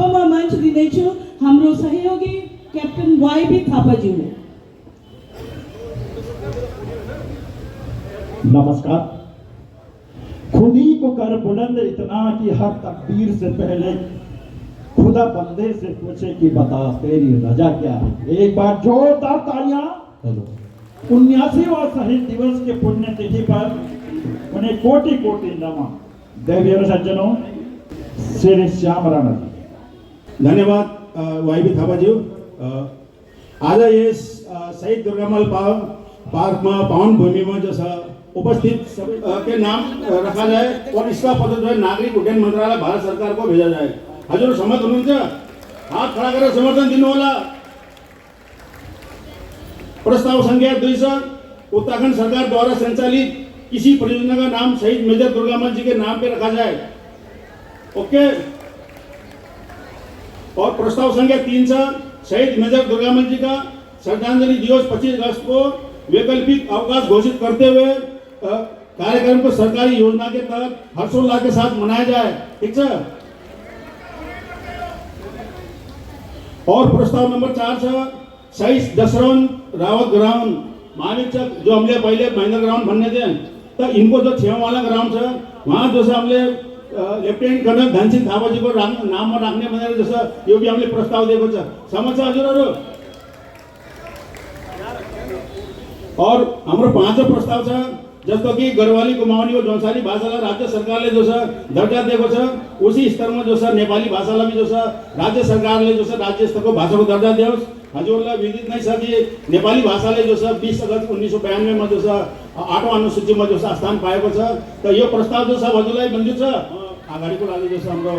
आपमा मंच दिँदैछु हाम्रो सहयोगी कैप्टन YB थापाज्यूले। नमस्कार। खुदी को कर बुलंद इतना कि हर तकदीर से पहले खुदा बंदे से पूछे कि बता तेरी रजा क्या है। एक बार जोरदार तालियां। 79वां शहीद दिवस के पुण्य तिथि पर उन्हें कोटि कोटि नमन। देवी और सज्जनों, श्री श्याम राणा जी। धन्यवाद YB थापा जी। आज यस शहीद दुर्गामल पार्क में पावन भूमि में जो उपस्थित के नाम रखा जाए और इसका पत्र जो है नागरिक उड्डयन मंत्रालय भारत सरकार को भेजा जाए। हजुर सहमत हुनुहुन्छ? हाथ खड़ा गरेर समर्थन दिनु होला। प्रस्ताव संख्या 2 से उत्तराखंड सरकार द्वारा संचालित किसी परियोजना का नाम शहीद मेजर दुर्गामल जी के नाम पे रखा जाए। ओके। और प्रस्ताव संख्या 3 से शहीद मेजर दुर्गामल जी का श्रद्धांजलि दिवस 25 अगस्त को वैकल्पिक अवकाश घोषित करते हुए कार्यक्रम को सरकारी योजना के तहत हर्षोल्लास के साथ मनाया जाए। ठीक है। और प्रस्ताव नंबर 4 से शहीद दशरथ रावत ग्राउंड महावीर चक जो हमने पहले महेंद्र ग्राउंड बनने थे, तो इनको जो 6 वाला ग्राउंड है वहाँ जो हमने लेफ्टिनेंट कर्नल धन सिंह थापा जी को नाम में रखने बने जैसा यो भी हमने प्रस्ताव दिएको छ। समझ हजुरहरु? और हाम्रो 5औं प्रस्ताव छ जस्तो कि गढ़वाली कुमाऊनी और जौनसारी भाषालाई राज्य सरकारले जो दर्जा दिएको छ, उसी स्तरमा जो नेपाली भाषालाई भी जो राज्य सरकारले जो राज्य स्तरको भाषाको दर्जा दियोस्। हजुरलाई विदित नै छ कि नेपाली भाषाले जो 20 अगस्त 1992 मा जो 8औं अनुसूचीमा जो स्थान पाएको छ। त यो प्रस्ताव जो हजुरलाई मंजूर छ? अगाडिको लागि जो हाम्रो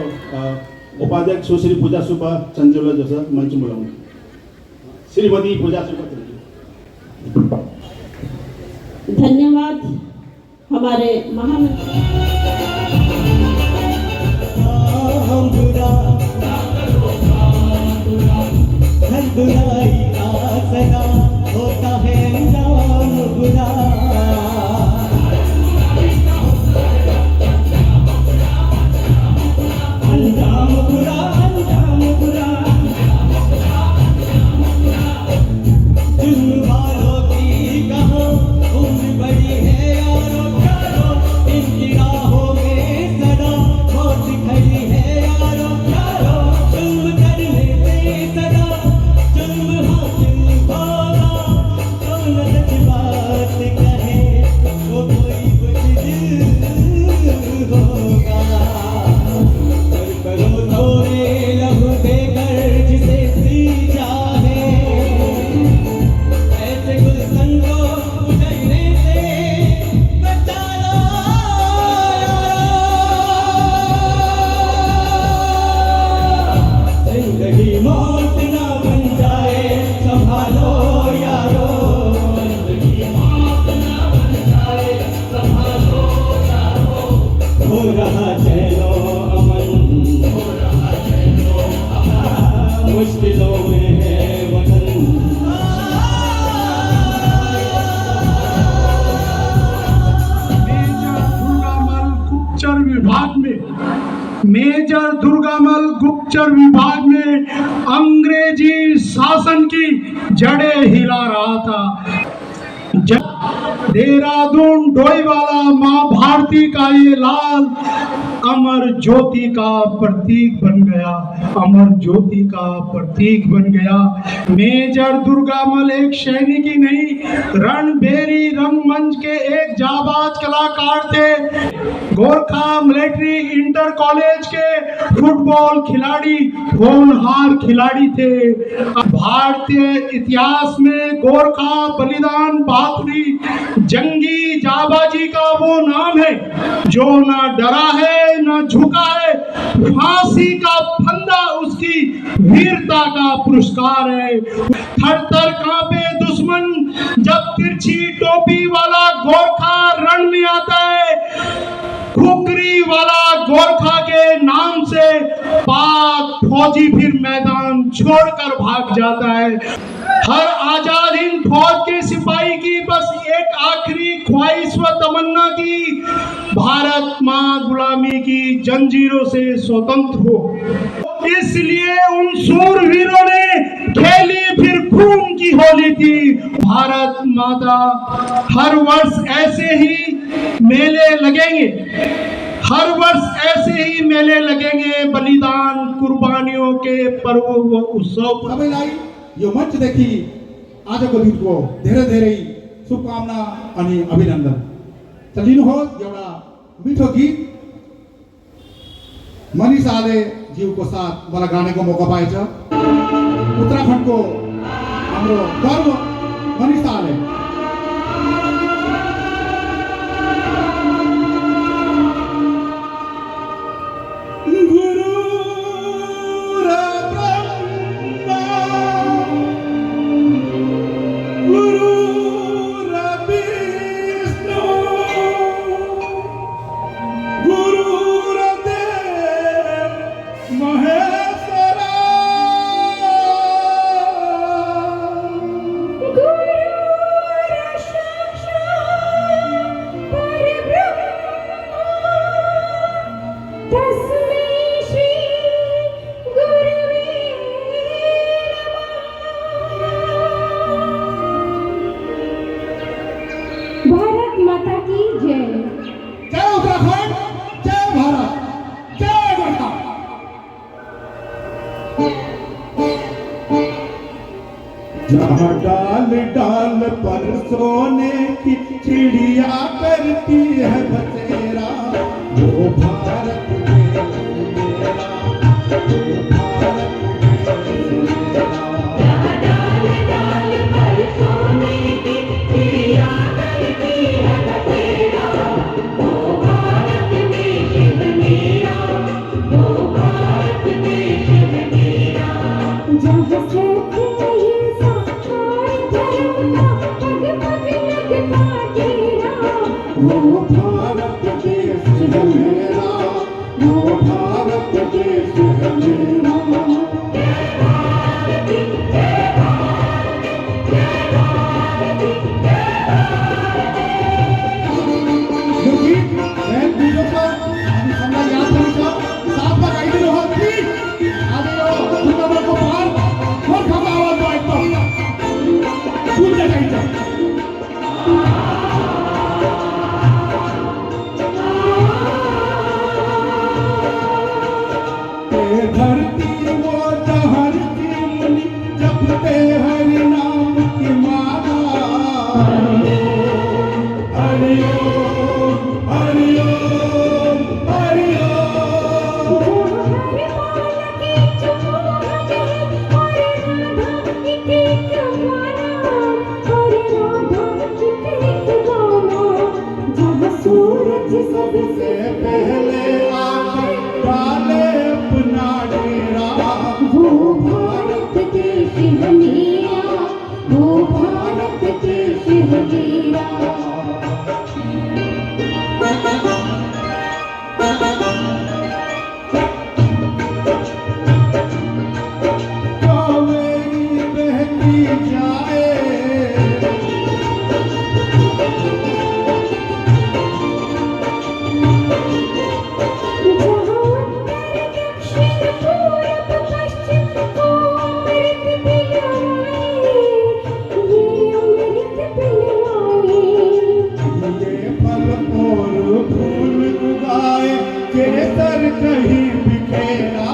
उपाध्यक्ष सुश्री पूजा सुब्बा चन्चुललाई जो मञ्च बोलाउनु। श्रीमती पूजा सुब्बा। धन्यवाद हमारे महामंत्री। होता है अंजाम बुरा। अंजाम बुरा, अंजाम बुरा। जुल्म वालों की कहो उम्र बड़ी है यारो प्यारो, इनकी राहों में सदा मौत खड़ी है यारो प्यारो। जुल्म करने से सदा जुल्म हासिल होगा, कौन सच बात कहे वो कोई कुछ दिल होगा। करो तोरे लहू देकर जिसे सींचा है, ऐसे गुलशन को उजड़ने से बचा लो यारो। जिंदगी मौत ना बन जाए संभालो यारो। जिंदगी मौत ना बन जाए संभालो यारो। हो रहा चैनो अमन, हो रहा चैनो अमन, मुश्किलों में है वतन। मेजर दुर्गामल गुप्तचर विभाग में अंग्रेजी शासन की जड़ें हिला रहा था। देहरादून डोईवाला मां भारती का ये लाल अमर ज्योति का प्रतीक बन गया, अमर ज्योति का प्रतीक बन गया। मेजर दुर्गामल एक सैनिक ही नहीं, रणभेरी रंगमंच के एक जाबाज कलाकार थे। गोरखा मिलिट्री इंटर कॉलेज के फुटबॉल खिलाड़ी, होनहार खिलाड़ी थे। भारतीय इतिहास में गोरखा बलिदान बहादुरी जंगी जाबाजी का वो नाम है जो न डरा है न झुका है। फांसी का फंदा उसकी वीरता का पुरस्कार है। थर थर कांपे दुश्मन जब तिरछी टोपी वाला गोरखा रण में आता है। खुकरी वाला गोरखा के नाम से पाक फौजी फिर मैदान छोड़कर भाग जाता है। हर आजाद हिंद फौज के सिपाही की बस एक आखिरी ख्वाहिश व तमन्ना की, भारत मां गुलामी की जंजीरों से स्वतंत्र हो। इसलिए उन सूरवीरों ने खेली फिर खून की होली थी। भारत माता, हर वर्ष ऐसे ही मेले लगेंगे, हर वर्ष ऐसे ही मेले लगेंगे, बलिदान कुर्बानियों के पर्व व उत्सव। सबैलाई यो मञ्चदेखि आजको दिनको धेरै धेरै शुभकामना अनि अभिनन्दन। त लिनुहोस् एउटा मिठो गीत मनिषाले ज्यूको साथ मलाई गानेको मौका पाएछ। उत्तराखण्डको हाम्रो गर्व मनिषाले। भारत माता की जय। जय उत्तराखंड, जय भारत, जय माता। जहाँ डाल डाल पर सोने की चिड़िया करती है बसेरा, वो भारत मेरा, वो भारत मेरा। डाल डाल पर सोने की चिड़िया करती है बसेरा, वो भारत देश है मेरा, वो भारत देश है मेरा। जहाँ से वो भारत देश है मेरा, वो भारत देश है मेरा। यो गीत बहन दिदीको अनि हामीलाई याद गर्छ। साथमा गाइदिनु होस् प्लिज। आज यो टुर्नामेन्टको पार गोर्खाको आवाजमा एकदम बुझ्न चाहिन्छ। धरती वो जहर की मुनि जपते हरि नाम की माला। हरि ओम, हरि ओम, हरि ओम। सूरज सबसे पहले आके डाले अपना डेरा, वो भारत देश है मेरा, वो भारत देश है मेरा। कावेरी बहती जाए, केसर कहीं बिखेरा,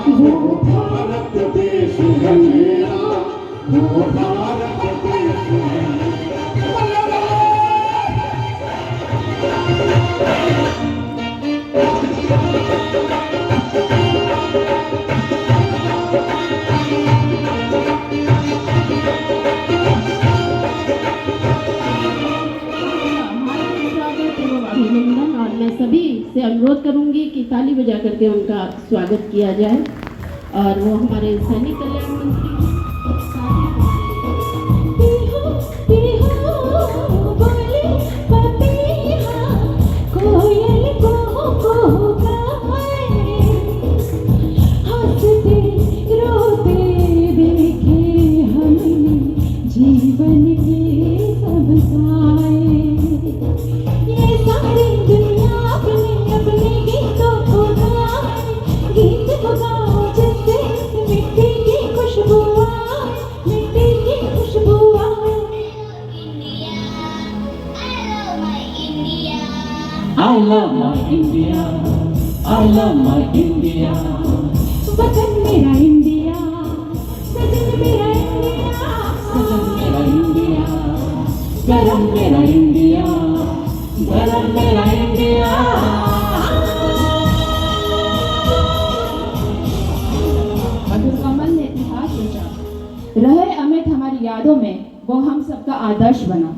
वो भारत देश है मेरा, वो भारत देश है मेरा। अभिनंदन। और मैं सभी से अनुरोध करूंगी कि ताली बजा करके उनका स्वागत किया जाए। और वो हमारे सैनिक कल्याण मंत्री जीवन के सब साए, ये सारी दुनिया अपने अपने गीतों को गाए, गीत को गाओ। I love my India, I love my India. वतन मेरा इंडिया, सजन मेरा इंडिया, सजन मेरा इंडिया, गरम मेरा इंडिया, गरम मेरा इंडिया. मधुर कमल ने इतिहास रचा, रहे अमिट हमारी यादों में, वो हम सबका आदर्श बना.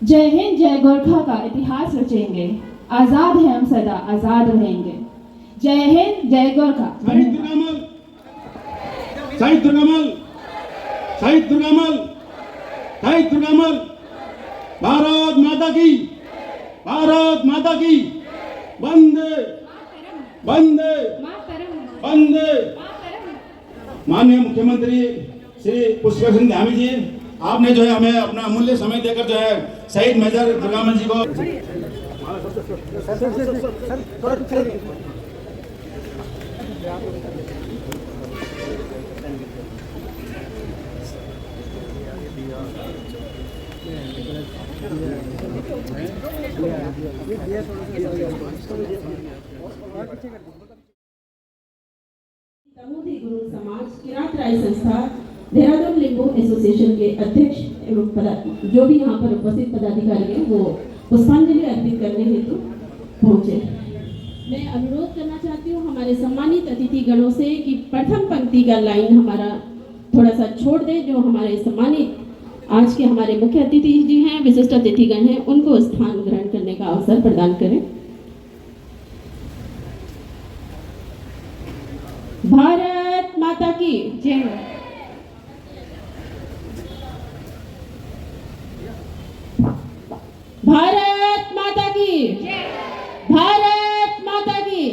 जय हिंद जय गोरखा का इतिहास रचेंगे, आजाद है हम सदा आजाद रहेंगे. जय हिंद जय गोरखा. शहीद दुर्गामल, शहीद दुर्गामल, शहीद दुर्गामल, शहीद दुर्गामल. भारत माता की, भारत माता की. वंदे वंदे वंदे. माननीय मुख्यमंत्री श्री पुष्कर सिंह धामी जी, आपने जो है हमें अपना अमूल्य समय देकर जो है शहीद मेजर दुर्गामल जी को दामोदी गुरु समाज किरात राय संस्था देहरादून लिंगो एसोसिएशन के अध्यक्ष एवं जो भी यहाँ पर उपस्थित पदाधिकारी हैं वो पुष्पांजलि अर्पित करने हेतु पहुंचे. मैं अनुरोध करना चाहती हूँ हमारे सम्मानित अतिथि गणों से कि प्रथम पंक्ति का लाइन हमारा थोड़ा सा छोड़ दे. जो हमारे सम्मानित आज के हमारे मुख्य अतिथि जी हैं, विशिष्ट अतिथिगण हैं, उनको स्थान ग्रहण करने का अवसर प्रदान करें. भारत माता की जय. भारत माता की जय. भारत माता की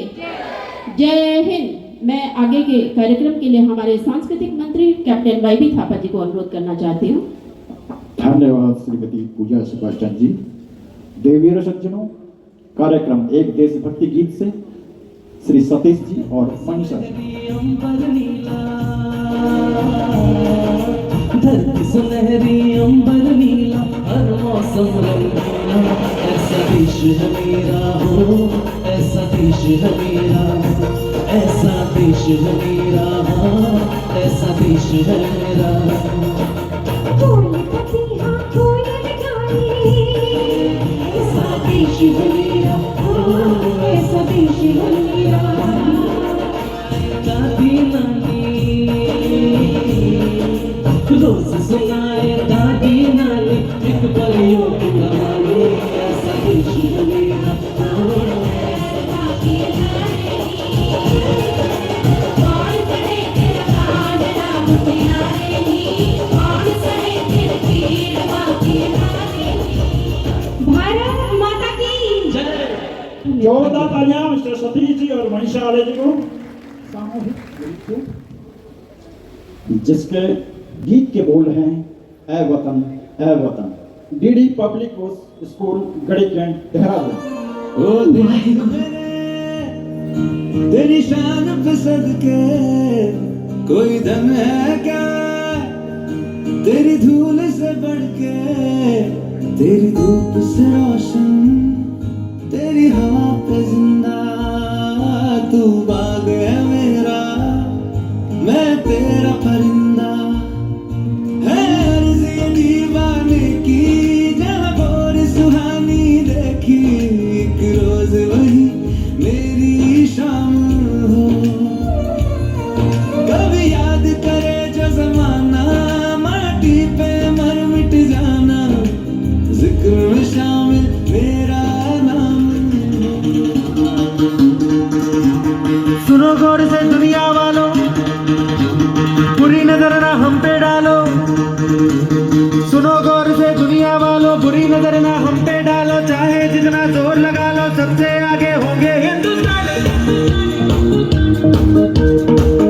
जय हिंद. मैं आगे के कार्यक्रम के लिए हमारे सांस्कृतिक मंत्री कैप्टन वाईबी थापा जी को अनुरोध करना चाहती हूँ. धन्यवाद श्रीमती पूजा सुभाष चंद्र जी. देवीर सज्जनों, कार्यक्रम एक देशभक्ति गीत से श्री सतीश जी और मनीषा धरती सुनहरी अंबर नीला, हर मौसम रंगीला. ऐसा देश है मेरा हो, ऐसा देश है मेरा, ऐसा देश है मेरा, ऐसा देश है मेरा. कोई पतिया कोई लगाई, ऐसा देश है मेरा, ऐसा देश है मेरा. दादी नानी रोज सुनाए, दादी नानी एक परियों की कहानी. ऐसा देश है मेरा, भारत माता की जोरदार तालियां मिस्टर सतीश जी और मनीषा आले जी को. सामूहिक गीत जिसके गीत के बोल हैं ए वतन ए वतन. DD public school Garhi Cantt Dehradun. ओ दिल तेरी शान पे सदके कोई दम है क्या, तेरी धूल से बढ़ के, तेरी धूप से रोशन, तेरी हवा पे जिंदा. तू बाग है मेरा, मैं तेरा परिंदा. है अर्ज़ ये दीवाने की, जहाँ भोर सुहानी देखी, एक रोज वही मेरी शाम हो. कभी याद करे जो जमाना, माटी पे मर मिट जाना, जिक्र में शामिल मेरा नाम. सुनो गौर से दुनिया वालों, बुरी नजर ना हम पे डालो. सुनो गौर से दुनिया वालों, बुरी नजर ना हम पे डालो. चाहे जितना जोर लगा लो, सबसे आगे होंगे हिंदुस्तानी.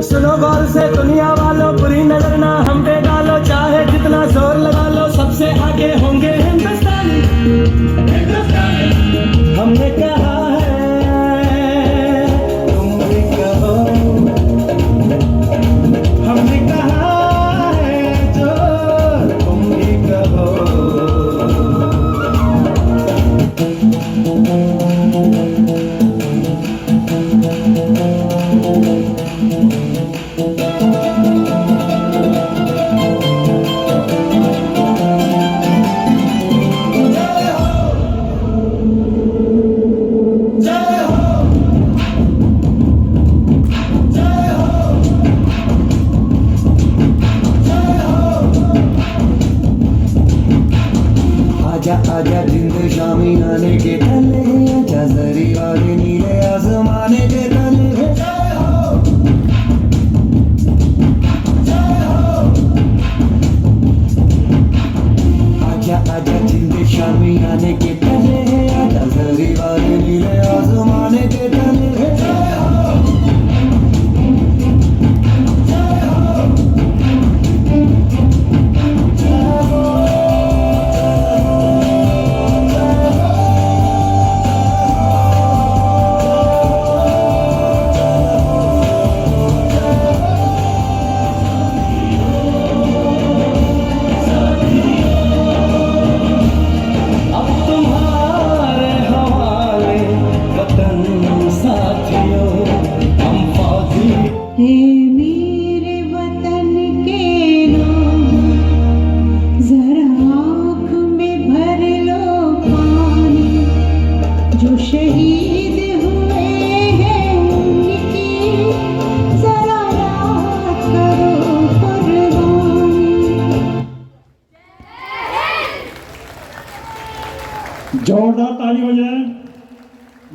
सुनो गौर से दुनिया वालों, बुरी नजर ना हम पे डालो. चाहे जितना जोर लगा लो, सबसे आगे होंगे हिंदुस्तानी. हमने कहा है, तुम भी कहो. हमने कहा है जो तुम आजा आजा जिंद शामी आने के तले आजा जरी वाले नीले आसमाने के तले जय हो जय हो आजा आजा जिंद शामी आने के तले आजा जरी वाले नीले आसमाने के तले जय हो जय हो हे मेरे वतन के लोग जरा आँख में भर लो पानी जो शहीद हुए हैं उनकी जरा याद करो कुर्बानी। जोरदार ताली हो जाए।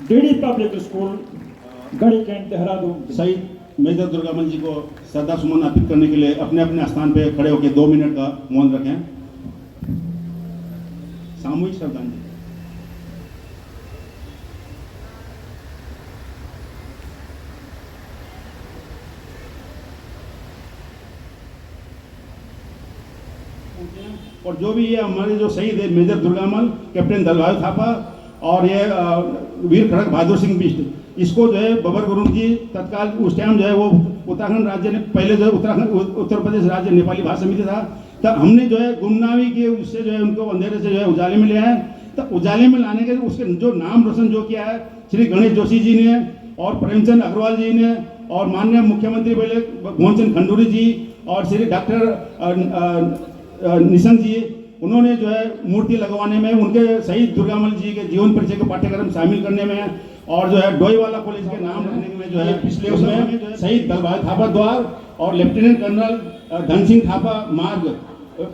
डीडी पब्लिक स्कूल गढ़ी कैंट देहरादून शहीद मेजर दुर्गामल जी को श्रद्धा सुमन अर्पित करने के लिए अपने अपने स्थान पे खड़े होकर 2 मिनट का मौन रखें। सामूहिक श्रद्धांजलि। और जो भी ये हमारे जो शहीद है मेजर दुर्गामल, कैप्टन दलवायु थापा और ये वीर खड़क बहादुर सिंह बिष्ट, इसको जो है बबर गुरुंग जी तत्काल उस टाइम जो है वो उत्तराखंड राज्य ने पहले जो है उत्तर प्रदेश राज्य नेपाली भाषा समिति था, तब हमने जो है गुमनामी के उससे जो है उनको अंधेरे से जो है उजाले में लिया है। तब उजाले में लाने के उसके जो नाम रोशन जो किया है श्री गणेश जोशी जी ने और प्रेमचंद अग्रवाल जी ने और माननीय मुख्यमंत्री बोले भुवनचंद खंडूरी जी और श्री डॉक्टर निशंक जी, उन्होंने जो है मूर्ति लगवाने में, उनके शहीद दुर्गामल जी के जीवन परिचय के पाठ्यक्रम शामिल करने में और जो है डोईवाला कॉलेज के नाम रखने में जो है पिछले उसमें शहीद दलवायु थापा द्वार और लेफ्टिनेंट कर्नल धन सिंह थापा मार्ग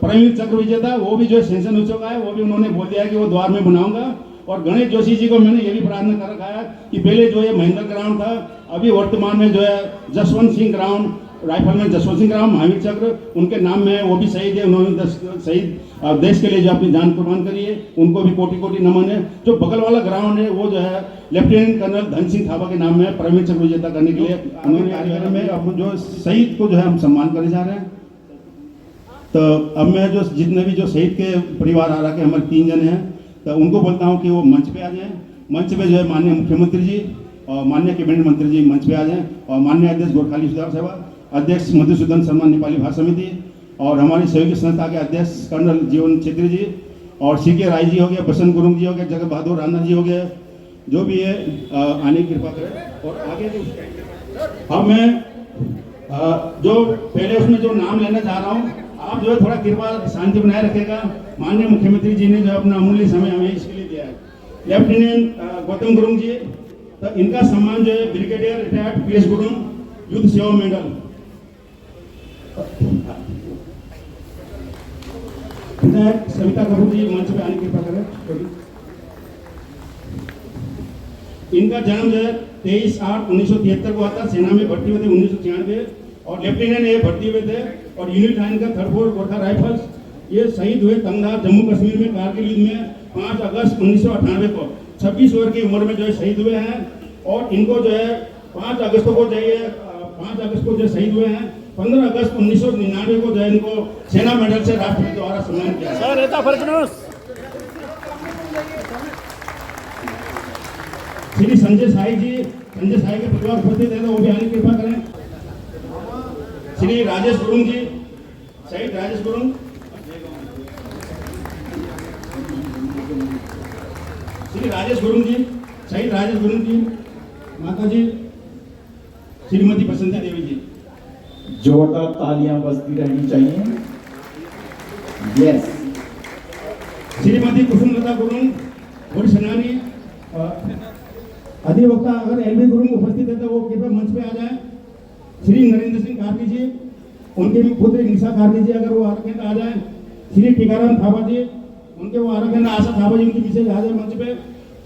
परमवीर चक्र विजेता, वो भी जो है सेंशन हो चुका है, वो भी उन्होंने बोल दिया है कि वो द्वार में बनाऊंगा। और गणेश जोशी जी को मैंने ये भी प्रार्थना कर रखा है कि पहले जो ये महेंद्र ग्राउंड था, अभी वर्तमान में जो है जसवंत सिंह ग्राउंड, राइफल में जसवंत सिंह ग्राउंड महावीर चक्र उनके नाम में है, वो भी शहीद है। उन्होंने शहीद देश के लिए जो अपनी जान कुर्बान करी है, उनको भी कोटि कोटि नमन है। जो बगल वाला ग्राउंड है वो जो है लेफ्टिनेंट कर्नल धन सिंह थापा के नाम में परमवीर चक्र विजेता करने के लिए उन्होंने कार्यक्रम में अब जो शहीद को जो है हम सम्मान करने जा रहे हैं। तो अब मैं जो जितने भी जो शहीद के परिवार आ रहा के हमारे 3 जने हैं, तो उनको बोलता हूँ कि वो मंच पे आ जाएं। मंच पे जो है माननीय मुख्यमंत्री जी और माननीय कैबिनेट मंत्री जी मंच पे आ जाएं और माननीय अध्यक्ष गोरखाली सुधार सभा, अध्यक्ष मधुसूदन शर्मा नेपाली भाषा समिति और हमारी सहयोगी संस्था के अध्यक्ष कर्नल जीवन छेत्री जी और CK राय जी हो गए, बसंत गुरुंग जी हो गए, जगत बहादुर राणा जी हो गए, जो भी है आने की कृपा करें। और आगे जो अब मैं जो पहले उसमें जो नाम लेना चाह रहा हूँ, आप जो है थोड़ा कृपा शांति बनाए रखेगा। माननीय मुख्यमंत्री जी ने जो अपना अमूल्य समय हमें इसके लिए दिया है। लेफ्टिनेंट गौतम गुरुंग जी, तो इनका सम्मान जो है ब्रिगेडियर रिटायर्ड PS गुरुंग युद्ध सेवा मेडल, विधायक सविता कपूर जी मंच पे आने की कृपा करें। इनका जन्म जो है 23/8/1973 को हुआ था। सेना में भर्ती हुए थे 1996 और लेफ्टिनेंट ये भर्ती हुए थे और यूनिट लाइन का 3rd फोर्स गोरखा राइफल्स। ये शहीद हुए तंगधार जम्मू कश्मीर में कारगिल युद्ध में 5 अगस्त 1998 को 26 वर्ष की उम्र में जो है शहीद हुए हैं। और इनको जो है 5 अगस्त को जो शहीद हुए हैं। 15 अगस्त 1999 को जो है इनको सेना मेडल से राष्ट्रपति द्वारा सम्मान किया। श्री संजय साई के परिवार उपस्थित है, तो वो भी आने की कृपा करें। श्री राजेश गुरुंग जी, शहीद राजेश गुरुंग, श्री राजेश गुरुंग जी, शहीद राजेश गुरुंग जी, माता जी श्रीमती बसंती देवी जी। जोरदार तालियां बजती रहनी चाहिए। यस। श्रीमती कुसुमलता गुरुंग, वरिष्ठ सेनानी, अधिवक्ता अगर LB गुरुंग उपस्थित है तो वो कृपया मंच पे आ जाए। श्री नरेंद्र सिंह कार्की जी, उनके भी पुत्र निशा कार्की जी अगर वो आ रखे तो आ जाए। श्री टीकाराम थापा जी, उनके वो आराधना आशा थापा जी उनकी विशेष हाजिर मंच पे,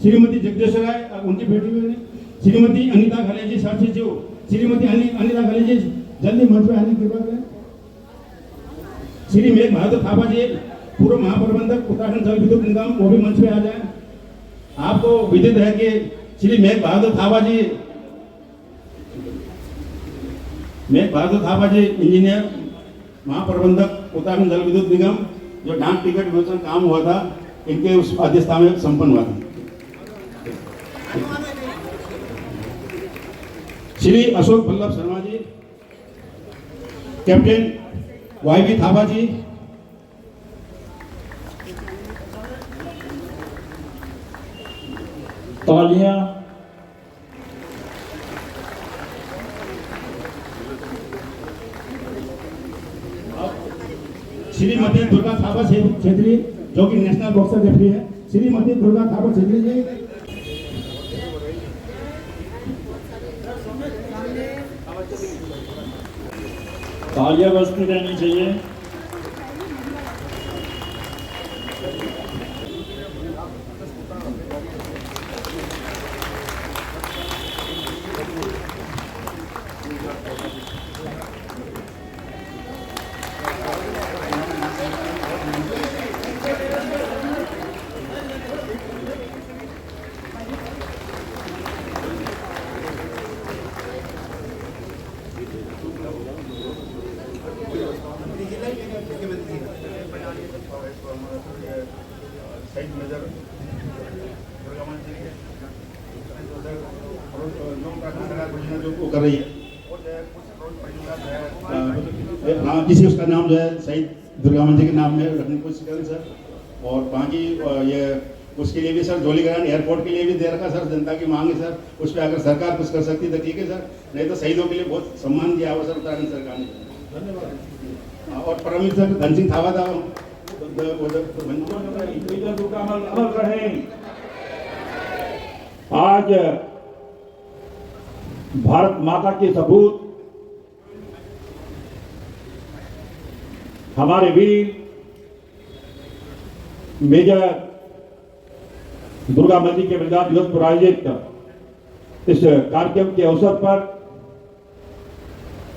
श्रीमती जगदीश राय उनकी बेटी हुई है, श्रीमती अनिता घले जी सर सचिव, श्रीमती अनिता घले जी जल्दी मंच पे आने की कृपा करें। श्री मेघ बहादुर थापा जी पूर्व महाप्रबंधक उत्तराखंड जल विद्युत निगम, वो भी मंच पे आ जाए। आपको विदित है कि श्री मेघ बहादुर थापा जी इंजीनियर महाप्रबंधक उत्तराखंड जल विद्युत निगम, जो डाक टिकट विमोचन काम हुआ था, इनके उस अध्यक्षता में संपन्न हुआ था। श्री अशोक बल्लभ शर्मा जी, कैप्टन YB थापा जी, तालियां। श्रीमती दुर्गा थापा छेत्री, जो कि नेशनल बॉक्सर रेफरी है, श्रीमती दुर्गा थापा छेत्री जी। तालियां बजती रहनी चाहिए। कर रही है, हाँ, किसी उसका नाम जो है शहीद दुर्गा मंदिर के नाम में रखने की कोशिश करें सर। और बाकी ये उसके लिए भी सर जोलीग्रांट एयरपोर्ट के लिए भी दे रखा सर, जनता की मांग है सर, उस पर अगर सरकार कुछ कर सकती तो ठीक है सर, नहीं तो शहीदों के लिए बहुत सम्मान दिया हुआ सर उत्तराखंड सरकार ने। धन्यवाद। और परम सर धन सिंह थापा था, आज भारत माता के सपूत हमारे वीर मेजर दुर्गा मंडी के बलिदान दिवस पर आयोजित इस कार्यक्रम के अवसर पर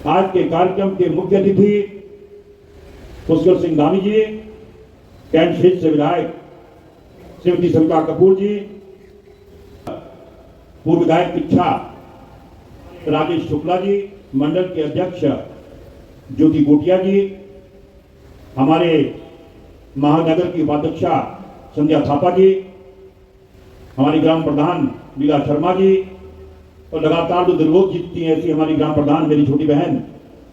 आज के कार्यक्रम के मुख्य अतिथि पुष्कर सिंह धामी जी, कैंट क्षेत्र से विधायक श्रीमती सविता कपूर जी, पूर्व विधायक पिछा राजेश शुक्ला जी, मंडल के अध्यक्ष ज्योति गोटिया जी, हमारे महानगर की उपाध्यक्षा संध्या थापा जी, हमारी ग्राम प्रधान लीला शर्मा जी, और लगातार जो निर्वोध जीतती हैं ऐसी हमारी ग्राम प्रधान मेरी छोटी बहन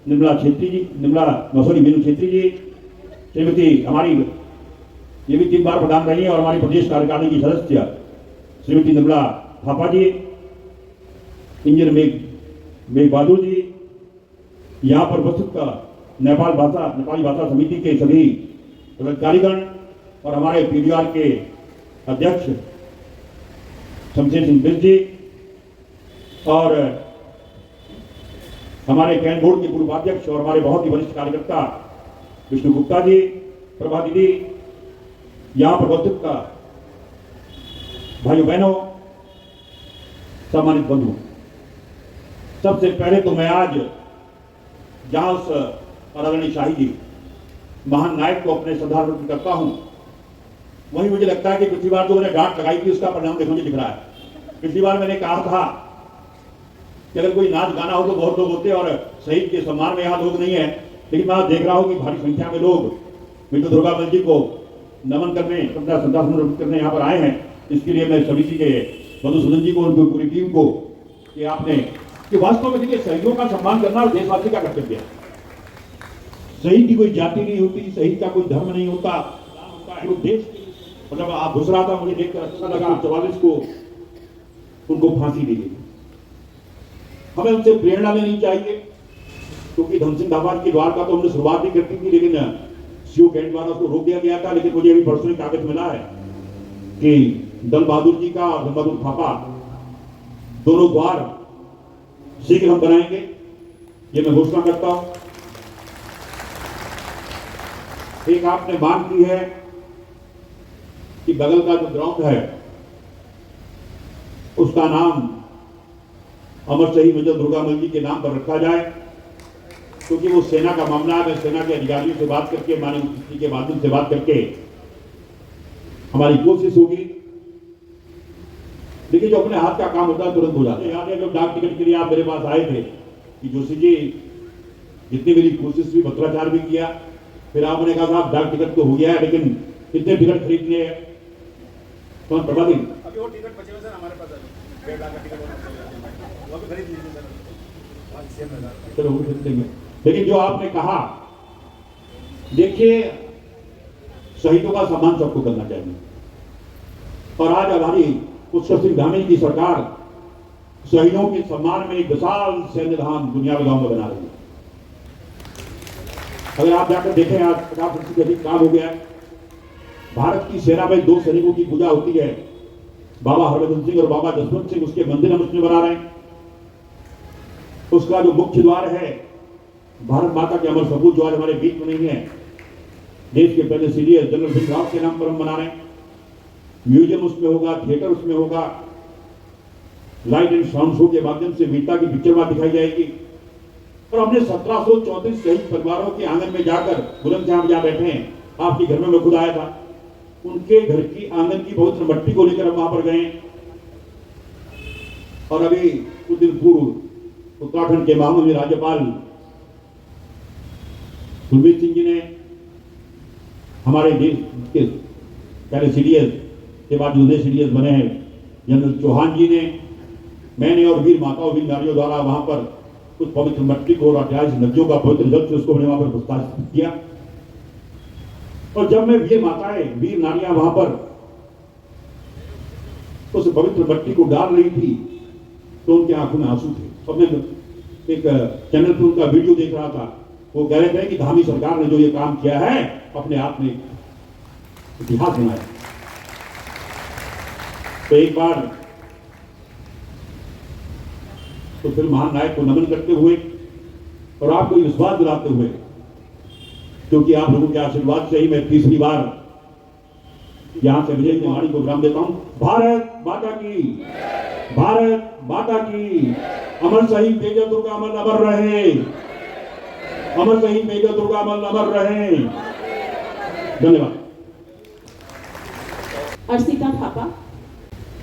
निर्मला छेत्री जी, मीनू छेत्री जी, श्रीमती हमारी ये भी 3 बार प्रधान रही है, और हमारी प्रदेश कार्यकारिणी की सदस्य श्रीमती निर्मला थापा जी, इंजीनियर मेघ बहादुर जी, यहाँ पर उपस्थित नेपाली भाषा समिति के सभी पदाधिकारीगण और हमारे PDR के अध्यक्ष शमशेर सिंह बिर्ज जी, और हमारे कैंट बोर्ड के पूर्व उपाध्यक्ष और हमारे बहुत ही वरिष्ठ कार्यकर्ता विष्णु गुप्ता जी, प्रभा दीदी, यहाँ पर उपस्थित भाइयों बहनों, सम्मानित बंधु, सबसे पहले तो मैं आज जहां उस आदरणीय शाही जी महान नायक को अपने श्रद्धांजलि अर्पित करता हूं, वहीं मुझे लगता है कि पिछली बार जो मैंने डांट लगाई थी उसका परिणाम देखने दिख रहा है। पिछली बार मैंने कहा था कि अगर कोई नाच गाना हो तो बहुत लोग होते हैं और शहीद के सम्मान में यहाँ लोग नहीं है, लेकिन मैं आज देख रहा हूँ कि भारी संख्या में लोग मिट्टू दुर्गा मंच जी को नमन करने, अपना श्रद्धांजलि अर्पित करने यहाँ पर आए हैं। इसके लिए मैं समिति के मधुसूदन जी को, उनकी पूरी टीम को, कि आपने कि वास्तव में देखिए शहीदों का सम्मान करना और देशवासी का कर्तव्य है। शहीद की कोई जाति नहीं होती, शहीद का कोई धर्म नहीं होता, वो देश, मतलब आप घुस रहा था, मुझे देखकर अच्छा लगा 44 को उनको फांसी दी गई। हमें उनसे प्रेरणा लेनी चाहिए, क्योंकि धन सिंह थापा के द्वार का तो हमने शुरुआत भी करती थी, लेकिन सीओ कैंट द्वारा उसको रोक दिया गया था। लेकिन मुझे अभी परसों ही कागज मिला है कि दल बहादुर जी का और धन बहादुर थापा दोनों द्वार शीघ्र हम बनाएंगे, ये मैं घोषणा करता हूं। एक आपने मांग की है कि बगल का जो ग्राउंड है उसका नाम अमर शहीद मेजर दुर्गामल जी के नाम पर रखा जाए, क्योंकि वो सेना का मामला है। मैं सेना के अधिकारियों से बात करके, माननीय मुख्यमंत्री के माध्यम से बात करके हमारी कोशिश होगी। देखिए, जो अपने हाथ का काम होता है तुरंत हो जाता है। याद है जब डाक टिकट के लिए आप मेरे पास आए थे कि जोशी जी, जितनी मेरी कोशिश हुई, पत्राचार भी किया, फिर आपने कहा साहब डाक टिकट तो हो गया है, लेकिन कितने टिकट खरीदने हैं? कौन प्रभा दिन अभी वो टिकट बचे हुए सर हमारे पास है, 1.5 लाख का टिकट वो भी खरीद लीजिए सर। चलो वो भी खरीद लेंगे। लेकिन जो आपने कहा, देखिए शहीदों का सम्मान सबको करना चाहिए, और आज हमारी पुष्कर सिंह धामी की सरकार शहीदों के सम्मान में एक विशाल सैन्य धाम दुनिया में गांव में बना रही है। अगर आप जाकर देखें, आज 50% से अधिक काम हो गया है। भारत की सेना में 2 सैनिकों की पूजा होती है, बाबा हरभजन सिंह और बाबा जसवंत सिंह, उसके मंदिर हम उसमें बना रहे हैं। उसका जो मुख्य द्वार है, भारत माता के अमर सपूत जो आज हमारे बीच में नहीं है, देश के पहले सीडीएस जनरल बिपिन रावत के नाम पर हम बना रहे हैं। म्यूजियम उसमें होगा, थिएटर उसमें होगा, लाइट एंड साउंड शो के माध्यम से वीरता की पिक्चर वहां दिखाई जाएगी। और हमने 1734 शहीद परिवारों के आंगन में जाकर, बुलंदशहर जहां बैठे हैं, आपके घर में मैं खुद आया था, उनके घर की आंगन की पवित्र मट्टी को लेकर हम वहां पर गए। और अभी कुछ दिन पूर्व उत्तराखंड के महामहिम राज्यपाल कुलबीर सिंह जी ने, हमारे देश के पहले सीडीएस के बाद जो सीडीएस बने हैं जनरल चौहान जी ने, मैंने और वीर माताओं वीर नारियों द्वारा वहां पर कुछ पवित्र मट्टी को और 28 नदियों का पवित्र जल से उसको हमने वहां पर प्रस्तावित किया। और जब मैं वीर माताएं वीर नारियां वहां पर उस पवित्र मट्टी को डाल रही थी तो उनकी आंखों में आंसू थे। और मैं एक चैनल पर उनका वीडियो देख रहा था, वो कह रहे थे कि धामी सरकार ने जो ये काम किया है अपने आप में इतिहास बनाया। तो एक बार तो फिर महान नायक को नमन करते हुए और आपको विश्वास दिलाते हुए, क्योंकि आप लोगों के आशीर्वाद से ही मैं तीसरी बार यहां से विजय कुमारी को विराम देता हूं। भारत माता की, भारत माता की। अमर शहीद मेजर दुर्गामल अमर रहे, अमर शहीद मेजर दुर्गामल अमर रहे। धन्यवाद। अर्शिता थापा,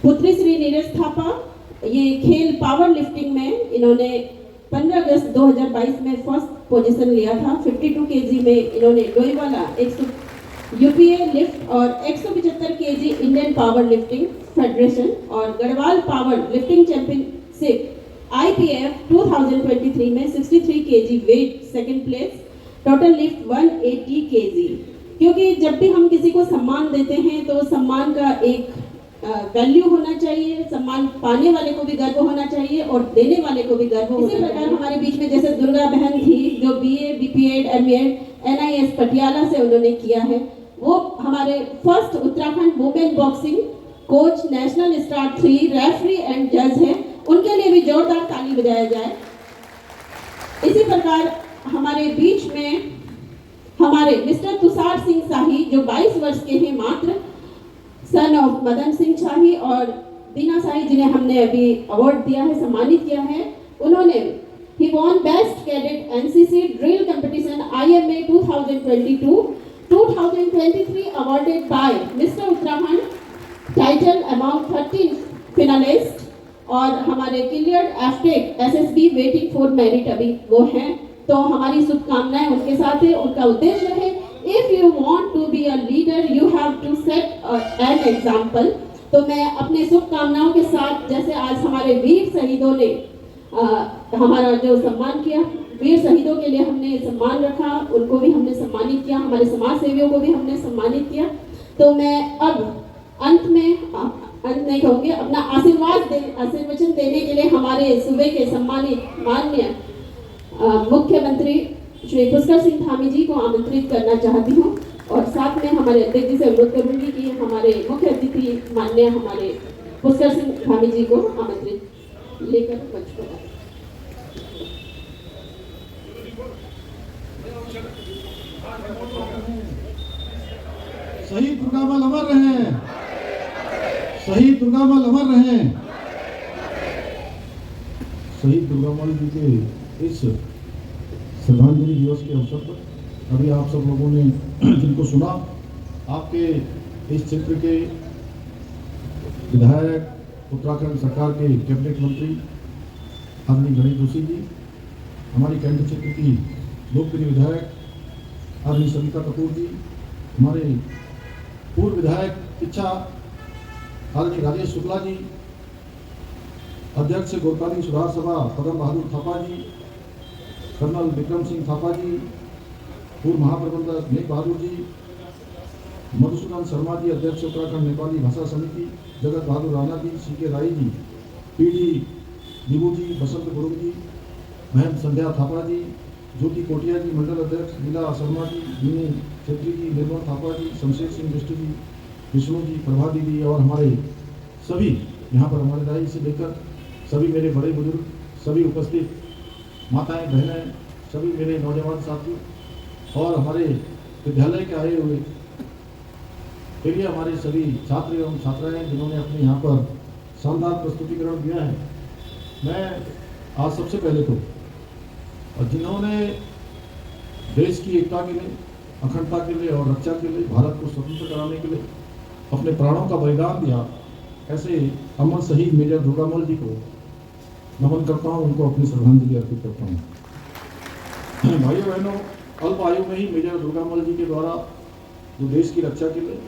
पुत्री श्री नीरज थापा, ये खेल पावर लिफ्टिंग में इन्होंने 15 अगस्त 2022 में फर्स्ट पोजीशन लिया था। 52 केजी में इन्होंने डोईवाला यूपीए लिफ्ट और 175 kg Indian power lifting federation और Garhwal power lifting championship IPF 2023 में 63 kg weight second place, total lift 180 kg. क्योंकि जब भी हम किसी को सम्मान देते हैं तो सम्मान का एक वैल्यू होना चाहिए, सम्मान पाने वाले को भी गर्व होना चाहिए और देने वाले को भी गर्व होना चाहिए। इसी प्रकार हमारे बीच में जैसे दुर्गा बहन थी जो BA, BPEd, MEd NIS Patiala से उन्होंने किया है, वो हमारे first Uttarakhand women boxing coach, national star 3 referee and जज हैं। उनके लिए भी जोरदार ताली बजाया जाए। इसी प्रकार हमारे बीच में हमारे मिस्टर तुषार सिंह शाही जो 22 वर्ष के हैं मात्र, सन ऑफ मदन सिंह शाही और दीना शाही, जिन्हें हमने अभी अवार्ड दिया है, सम्मानित किया है। उन्होंने he won best cadet NCC drill competition IMA 2022, 2023 awarded by mister Uttarakhand, title amount 13 finalist. और हमारे क्लियर्ड एफटेक SSB वेटिंग फॉर मेरिट अभी वो हैं। तो हमारी शुभकामनाएं उनके साथ है। उनका उद्देश्य है, if you want to be a leader you have to set an example. तो मैं अपने शुभकामनाओं के साथ, जैसे आज हमारे वीर शहीदों ने हमारा जो सम्मान किया, वीर शहीदों के लिए हमने सम्मान रखा, उनको भी हमने सम्मानित किया, हमारे समाज सेवियों को भी हमने सम्मानित किया। तो मैं अब अंत नहीं कहूँगी, अपना आशीर्वचन देने के लिए हमारे सूबे के सम्मानित माननीय मुख्यमंत्री श्री पुष्कर सिंह धामी जी को आमंत्रित करना चाहती हूँ। और साथ में हमारे अध्यक्ष जी से अनुरोध करूंगी कि हमारे मुख्य अतिथि माननीय हमारे पुष्कर सिंह धामी जी को आमंत्रित लेकर मंच पर आए। शहीद दुर्गामल अमर रहे, शहीद दुर्गामल अमर रहे। शहीद दुर्गामल जी के इस श्रद्धांजलि दिवस के अवसर पर अभी आप सब लोगों ने जिनको सुना, आपके इस क्षेत्र के विधायक, उत्तराखंड सरकार के कैबिनेट मंत्री आदरणीय गणेश जोशी जी, हमारी कैंट क्षेत्र की लोकप्रिय विधायक आदरणीय सविता कपूर जी, हमारे पूर्व विधायक इच्छा आदरणीय राजेश शुक्ला जी, अध्यक्ष गोरखाली सुधार सभा पदम बहादुर थापा जी, कर्नल विक्रम सिंह थापा जी, पूर्व महाप्रबंधक नेक बहादुर जी, मधुसूदन शर्मा जी, अध्यक्ष उत्तराखंड नेपाली भाषा समिति, जगत बहादुर राणा जी, CK राय जी, PD दिबू जी, बसंत गुरुंग जी, महम संध्या थापा जी, ज्योति कोटिया जी, मंडल अध्यक्ष लीला शर्मा जी, दीनू छेत्री जी, निर्मल थापा जी, शमशेर सिंह बिष्ट जी, विष्णु जी, प्रभा दीदी और हमारे सभी यहाँ पर हमारे दाई से लेकर सभी मेरे बड़े बुजुर्ग, सभी उपस्थित माताएं, बहनें, सभी मेरे नौजवान साथी और हमारे विद्यालय के आए हुए फिर ये हमारे सभी छात्र एवं छात्राएं जिन्होंने अपने यहाँ पर शानदार प्रस्तुतिकरण दिया है। मैं आज सबसे पहले तो और जिन्होंने देश की एकता के लिए, अखंडता के लिए और रक्षा के लिए, भारत को स्वतंत्र कराने के लिए अपने प्राणों का बलिदान दिया, ऐसे अमर शहीद मेजर दुर्गामल जी को नमन करता हूँ, उनको अपनी श्रद्धांजलि अर्पित करता हूँ। भाइयों बहनों, अल्प आयु में ही मेजर दुर्गामल जी के द्वारा जो देश की रक्षा के लिए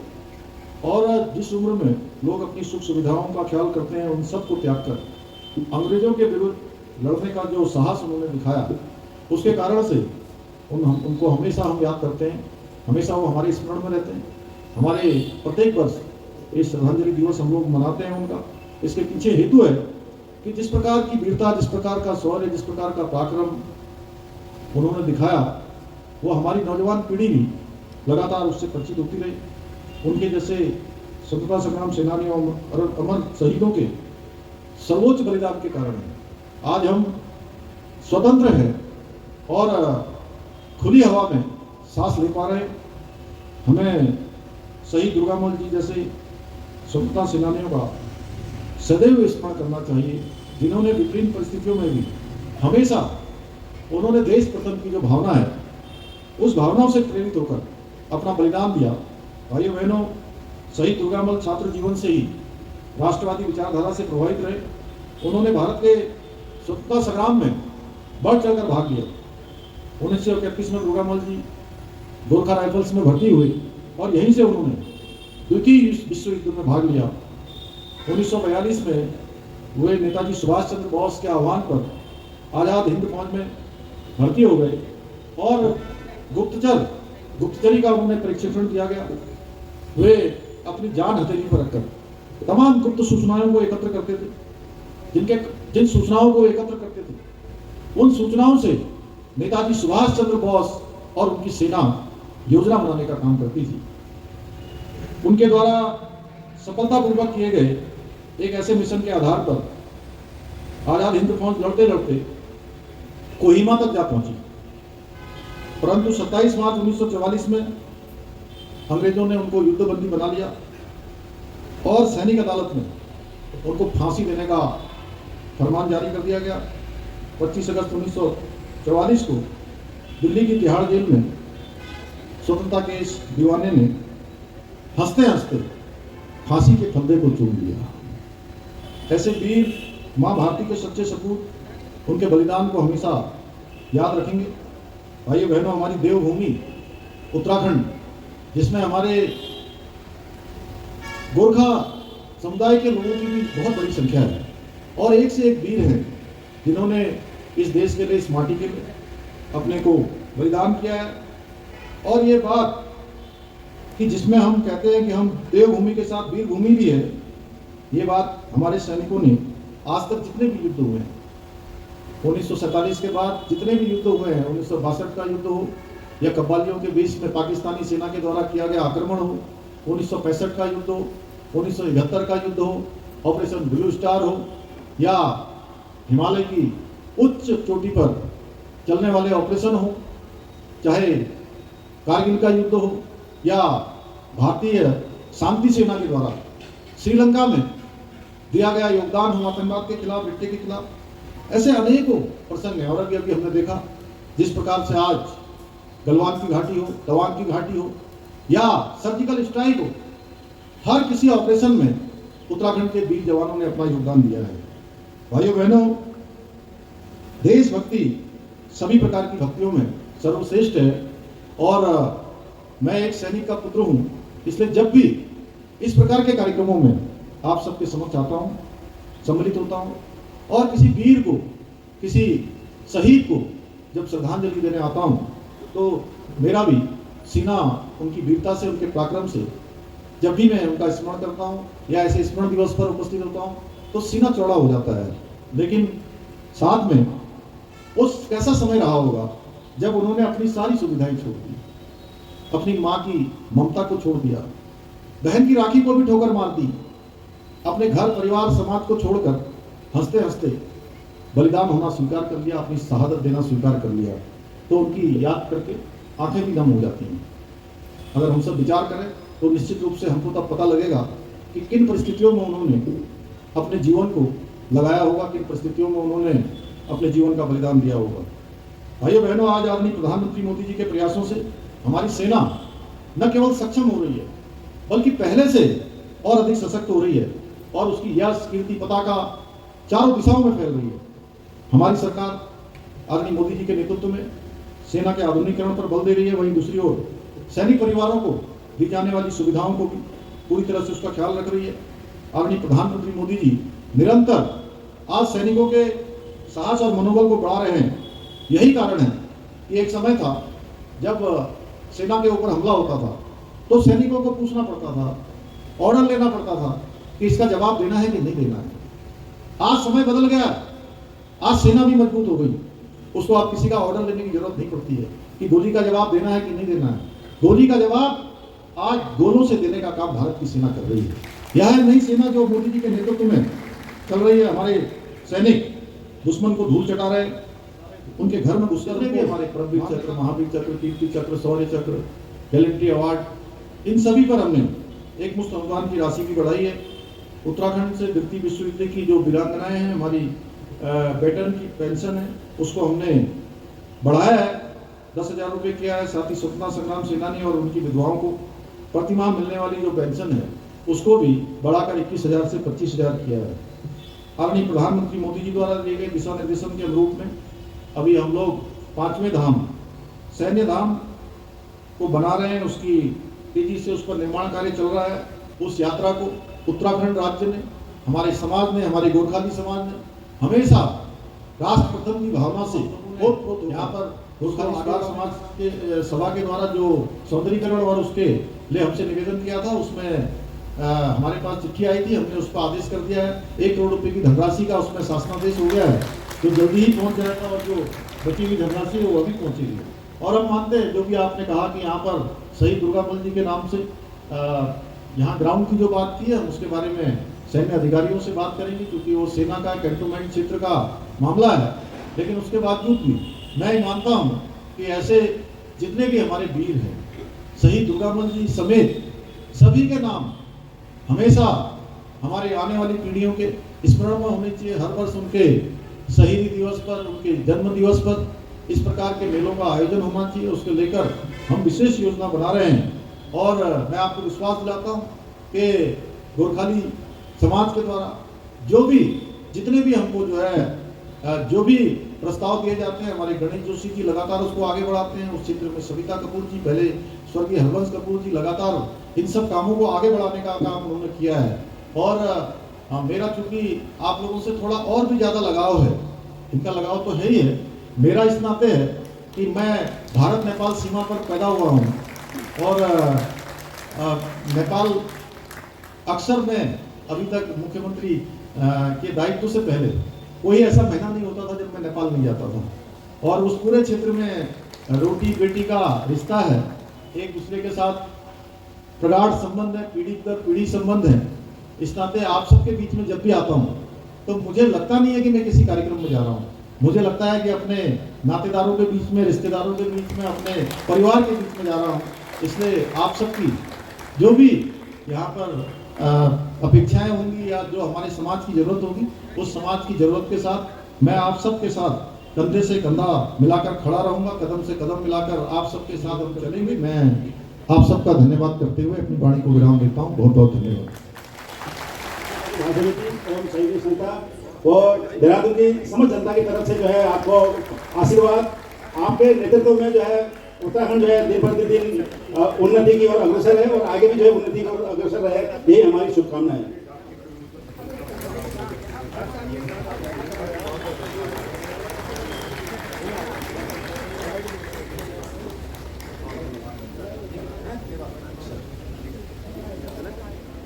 और जिस उम्र में लोग अपनी सुख सुविधाओं का ख्याल करते हैं, उन सब को त्याग कर अंग्रेजों के विरुद्ध लड़ने का जो साहस उन्होंने दिखाया, उसके कारण से उनको हमेशा हम याद करते हैं, हमेशा वो हमारे स्मरण में रहते हैं। हमारे प्रत्येक वर्ष इस श्रद्धांजलि दिवस हम लोग मनाते हैं उनका। इसके पीछे हेतु है कि जिस प्रकार की वीरता, जिस प्रकार का शौर्य, जिस प्रकार का पराक्रम उन्होंने दिखाया, वो हमारी नौजवान पीढ़ी भी लगातार उससे परिचित होती रही। उनके जैसे स्वतंत्रता संग्राम सेनानियों और अमर शहीदों के सर्वोच्च बलिदान के कारण आज हम स्वतंत्र हैं और खुली हवा में सांस ले पा रहे हैं। हमें शहीद दुर्गामल जी जैसे स्वतंत्रता सेनानियों का सदैव स्मरण करना चाहिए, जिन्होंने विभिन्न परिस्थितियों में भी हमेशा उन्होंने देश प्रथम की जो भावना है, उस भावनाओं से प्रेरित होकर अपना बलिदान दिया। भाइयों बहनों, शहीद दुर्गामल छात्र जीवन से ही राष्ट्रवादी विचारधारा से प्रभावित रहे। उन्होंने भारत के स्वतंत्रता संग्राम में बढ़ चढ़कर भाग लिया। 1931 में दुर्गामल जी गोरखा राइफल्स में भर्ती हुए और यहीं से उन्होंने द्वितीय विश्व युद्ध में भाग लिया। 1942 में वे नेताजी सुभाष चंद्र बोस के आह्वान पर आज़ाद हिंद फौज में भर्ती हो गए और गुप्तचरी का उन्हें प्रशिक्षण दिया गया। वे अपनी जान हथेली पर रखकर तमाम गुप्त सूचनाओं को एकत्र करते थे। जिन सूचनाओं को एकत्र करते थे, उन सूचनाओं से नेताजी सुभाष चंद्र बोस और उनकी सेना योजना बनाने का काम करती थी। उनके द्वारा सफलतापूर्वक किए गए एक ऐसे मिशन के आधार पर आजाद हिंद फौज लड़ते लड़ते कोहिमा तक जा पहुंची, परंतु 27 मार्च 1944 में अंग्रेजों ने उनको युद्धबंदी बना लिया और सैनिक अदालत में उनको फांसी देने का फरमान जारी कर दिया गया। 25 अगस्त 1944 को दिल्ली की तिहाड़ जेल में स्वतंत्रता के इस दीवाने ने हंसते हंसते फांसी के फंदे को चूम लिया। ऐसे वीर मां भारती के सच्चे सपूत उनके बलिदान को हमेशा याद रखेंगे। भाइयों बहनों, हमारी देवभूमि उत्तराखंड, जिसमें हमारे गोरखा समुदाय के लोगों की भी बहुत बड़ी संख्या है और एक से एक वीर हैं जिन्होंने इस देश के लिए, इस माटी के लिए अपने को बलिदान किया है। और ये बात कि जिसमें हम कहते हैं कि हम देवभूमि के साथ वीर भूमि भी है, ये बात हमारे सैनिकों ने आज तक जितने भी युद्ध हुए हैं, 1947 के बाद जितने भी युद्ध हुए हैं, 1962 का युद्ध हो या कब्बालियों के बीच में पाकिस्तानी सेना के द्वारा किया गया आक्रमण हो, 1965 का युद्ध हो, 1971 का युद्ध हो, ऑपरेशन ब्लू स्टार हो या हिमालय की उच्च चोटी पर चलने वाले ऑपरेशन हो, चाहे कारगिल का युद्ध हो या भारतीय शांति सेना के द्वारा श्रीलंका में दिया गया योगदान हो आतंकवाद के खिलाफ, ब्रिटेन के खिलाफ, ऐसे अनेकों प्रसंग हैं। और अभी अभी हमने देखा जिस प्रकार से आज गलवान की घाटी हो, तवांग की घाटी हो या सर्जिकल स्ट्राइक हो, हर किसी ऑपरेशन में उत्तराखंड के वीर जवानों ने अपना योगदान दिया है। भाइयों बहनों, देशभक्ति सभी प्रकार की भक्तियों में सर्वश्रेष्ठ है और मैं एक सैनिक का पुत्र हूं, इसलिए जब भी इस प्रकार के कार्यक्रमों में आप सबके समक्ष आता हूं, सम्मिलित होता हूं और किसी वीर को, किसी शहीद को जब श्रद्धांजलि देने आता हूं, तो मेरा भी सीना उनकी वीरता से, उनके पराक्रम से, जब भी मैं उनका स्मरण करता हूं या ऐसे स्मरण दिवस पर उपस्थित होता हूं तो सीना चौड़ा हो जाता है। लेकिन साथ में उस कैसा समय रहा होगा जब उन्होंने अपनी सारी सुविधाएं छोड़ दी, अपनी माँ की ममता को छोड़ दिया, बहन की राखी को भी ठोकर मार दी, अपने घर परिवार समाज को छोड़कर हंसते हंसते बलिदान होना स्वीकार कर लिया, अपनी शहादत देना स्वीकार कर लिया, तो उनकी याद करके आंखें भी नम हो जाती हैं। अगर हम सब विचार करें तो निश्चित रूप से हमको तब पता लगेगा कि किन परिस्थितियों में उन्होंने अपने जीवन को लगाया होगा, किन परिस्थितियों में उन्होंने अपने जीवन का बलिदान दिया होगा। भाइयों बहनों, आज आदरणीय प्रधानमंत्री मोदी जी के प्रयासों से हमारी सेना न केवल सक्षम हो रही है बल्कि पहले से और अधिक सशक्त हो रही है और उसकी यश, कीर्ति, पताका चारों दिशाओं में फैल रही है। हमारी सरकार आदरणीय मोदी जी के नेतृत्व में सेना के आधुनिकीकरण पर बल दे रही है, वहीं दूसरी ओर सैनिक परिवारों को दी जाने वाली सुविधाओं को भी पूरी तरह से उसका ख्याल रख रही है। आदरणीय प्रधानमंत्री मोदी जी निरंतर आज सैनिकों के साहस और मनोबल को बढ़ा रहे हैं। यही कारण है कि एक समय था जब सेना के ऊपर हमला होता था तो सैनिकों को पूछना पड़ता था, ऑर्डर लेना पड़ता था कि इसका जवाब देना है कि नहीं देना है। आज समय बदल गया, आज सेना भी मजबूत हो गई, उसको आप किसी का ऑर्डर लेने की जरूरत नहीं पड़ती है कि गोली का जवाब देना है कि नहीं देना है। गोली का जवाब आज गोलों से देने का काम भारत की सेना कर रही है। यह नई सेना जो मोदी जी के नेतृत्व में चल रही है, हमारे सैनिक दुश्मन को धूल चटा रहे, उनके घर में घुस करने भी हमारे परमवीर चक्र, महावीर चक्र, कीर्ति चक्र, शौर्य चक्र, गैलेंट्री अवार्ड, इन सभी पर हमने एक मुश्त अनुदान की राशि भी बढ़ाई है। उत्तराखंड से वृत्ति विश्वविद्यालय की जो वीरांगनाएं हैं, हमारी वेटरन की पेंशन है, उसको हमने बढ़ाया है, 10,000 रुपये किया है। साथ ही स्वतंत्रता संग्राम सेनानी और उनकी विधवाओं को प्रतिमाह मिलने वाली जो पेंशन है उसको भी बढ़ाकर 21,000 से 25,000 किया है। आदरणीय प्रधानमंत्री मोदी जी द्वारा दिए गए दिशा निर्देशन के अनुरूप में अभी हम लोग 5वें धाम सैन्य धाम को बना रहे हैं, उसकी तेजी से उस पर निर्माण कार्य चल रहा है। उस यात्रा को उत्तराखंड राज्य ने, हमारे समाज ने, हमारे गोरखाली समाज ने हमेशा राष्ट्र प्रथम की भावना से यहाँ पर गोरखाली समाज के सभा के द्वारा जो सौंदर्यीकरण और उसके लिए हमसे निवेदन किया था, उसमें हमारे पास चिट्ठी आई थी, हमने उस पर आदेश कर दिया है। 1 करोड़ रुपए की धनराशि का उसमें शासनादेश हो गया है, जो जल्दी ही पहुंच जाएगा और जो बची हुई धनराशि है वो अभी पहुंचेगी। और हम मानते हैं जो भी आपने कहा कि यहाँ पर शहीद दुर्गामल जी के नाम से यहाँ ग्राउंड की जो बात की है, हम उसके बारे में सैन्य अधिकारियों से बात करेंगे, क्योंकि वो सेना का कैंटोनमेंट क्षेत्र का मामला है। लेकिन उसके बावजूद भी मैं मानता हूँ कि ऐसे जितने भी हमारे वीर हैं, शहीद दुर्गामल जी समेत सभी के नाम हमेशा हमारे आने वाली पीढ़ियों के स्मरण में होने चाहिए। हर वर्ष उनके शहीदी दिवस पर, उनके जन्म दिवस पर इस प्रकार के मेलों का आयोजन होना चाहिए। उसको लेकर हम विशेष योजना बना रहे हैं और मैं आपको विश्वास दिलाता हूँ कि गोरखाली समाज के द्वारा जो भी जितने भी हमको जो है जो भी प्रस्ताव दिए जाते हैं, हमारे गणेश जोशी जी लगातार उसको आगे बढ़ाते हैं। उस क्षेत्र में सविता कपूर जी, पहले स्वर्गीय हरवंश कपूर जी लगातार इन सब कामों को आगे बढ़ाने का काम उन्होंने किया है। और मेरा चूंकि आप लोगों से थोड़ा और भी ज़्यादा लगाव है, इनका लगाव तो है ही है, मेरा इस नाते है कि मैं भारत नेपाल सीमा पर पैदा हुआ हूँ और नेपाल अक्सर मैं अभी तक मुख्यमंत्री के दायित्व से पहले कोई ऐसा महीना नहीं होता था जब मैं नेपाल नहीं जाता था। और उस पूरे क्षेत्र में रोटी बेटी का रिश्ता है, एक दूसरे के साथ प्रगाढ़ संबंध है, पीढ़ी दर पीढ़ी संबंध है। इस नाते आप सबके बीच में जब भी आता हूँ तो मुझे लगता नहीं है कि मैं किसी कार्यक्रम में जा रहा हूँ, मुझे लगता है कि अपने नातेदारों के बीच में, रिश्तेदारों के बीच में, अपने परिवार के बीच में जा रहा हूँ। इसलिए आप सबकी जो भी यहाँ पर अपेक्षाएं होंगी या जो हमारे समाज की जरूरत होगी, उस समाज की जरूरत के साथ मैं आप सबके साथ कंधे से कंधा मिलाकर खड़ा रहूंगा, कदम से कदम मिलाकर आप सबके साथ हम चलेंगे। मैं आप सबका धन्यवाद करते हुए अपनी वाणी को विराम देता हूँ। बहुत बहुत धन्यवाद। एवं सहयोगी संस्था और देहरादून की समस्त जनता की तरफ से जो है आपको आशीर्वाद, आपके नेतृत्व में जो है उत्तराखंड जो है दिन प्रतिदिन उन्नति की ओर अग्रसर है और आगे भी जो है उन्नति की ओर अग्रसर रहे, यही हमारी शुभकामनाएं है।